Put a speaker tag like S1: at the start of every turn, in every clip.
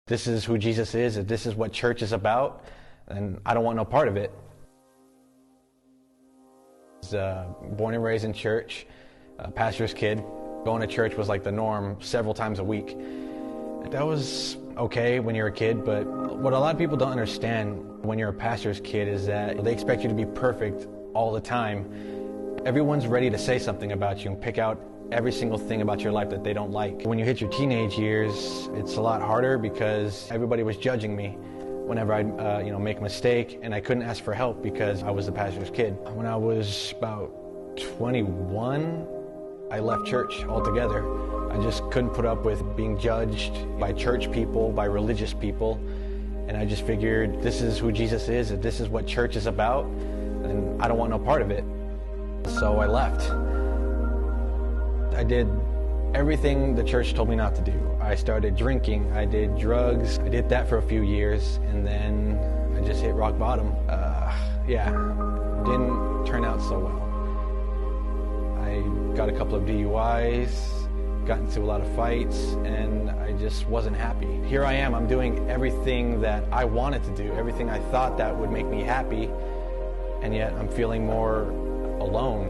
S1: this is who Jesus is, if this is what church is about, then I don't want no part of it. I was born and raised in church, a pastor's kid. Going to church was like the norm several times a week. That was okay when you're a kid, but what a lot of people don't understand when you're a pastor's kid is that they expect you to be perfect all the time. Everyone's ready to say something about you and pick out every single thing about your life that they don't like. When you hit your teenage years, it's a lot harder because everybody was judging me whenever I'd make a mistake, and I couldn't ask for help because I was the pastor's kid. When I was about 21, I left church altogether. I just couldn't put up with being judged by church people, by religious people, and I just figured this is who Jesus is, if this is what church is about, then I don't want no part of it. So I left. I did everything the church told me not to do. I started drinking, I did drugs, I did that for a few years, and then I just hit rock bottom. Didn't turn out so well. I got a couple of DUIs, got into a lot of fights, and I just wasn't happy. Here I am, I'm doing everything that I wanted to do, everything I thought that would make me happy, and yet I'm feeling more alone.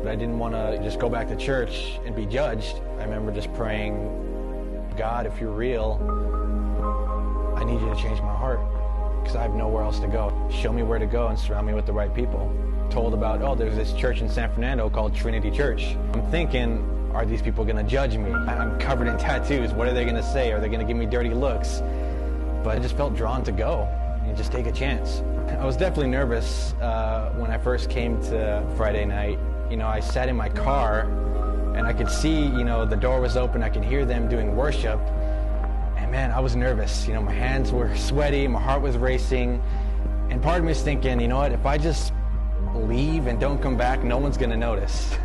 S1: But I didn't want to just go back to church and be judged. I remember just praying, God, if you're real, I need you to change my heart because I have nowhere else to go. Show me where to go and surround me with the right people. Told about, there's this church in San Fernando called Trinity Church. I'm thinking, are these people going to judge me? I'm covered in tattoos. What are they going to say? Are they going to give me dirty looks? But I just felt drawn to go and just take a chance. I was definitely nervous when I first came to Friday night. I sat in my car and I could see, the door was open. I could hear them doing worship. And man, I was nervous. My hands were sweaty. My heart was racing. And part of me was thinking, if I just leave and don't come back, no one's going to notice.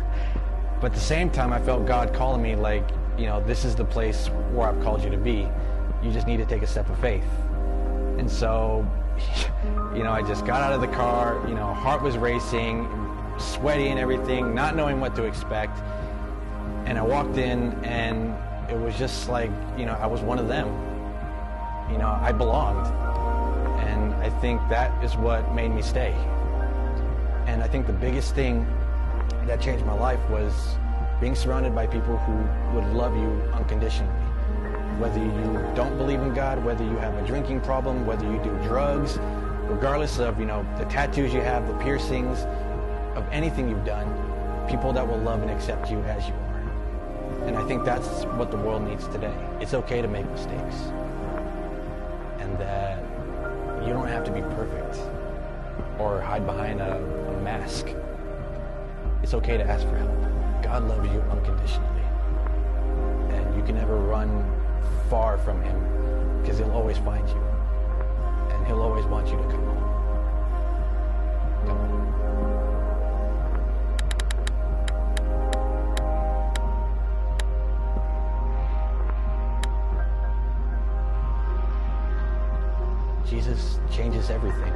S1: But at the same time, I felt God calling me like, this is the place where I've called you to be. You just need to take a step of faith. And so, I just got out of the car, heart was racing, sweaty and everything, not knowing what to expect. And I walked in and it was just like, I was one of them. I belonged. And I think that is what made me stay. And I think the biggest thing that changed my life was being surrounded by people who would love you unconditionally. Whether you don't believe in God, whether you have a drinking problem, whether you do drugs, regardless of, the tattoos you have, the piercings, of anything you've done, people that will love and accept you as you are. And I think that's what the world needs today. It's okay to make mistakes. And that you don't have to be perfect or hide behind a mask. It's okay to ask for help. God loves you unconditionally. And you can never run far from Him because He'll always find you. And He'll always want you to come home. Come on. Jesus changes everything.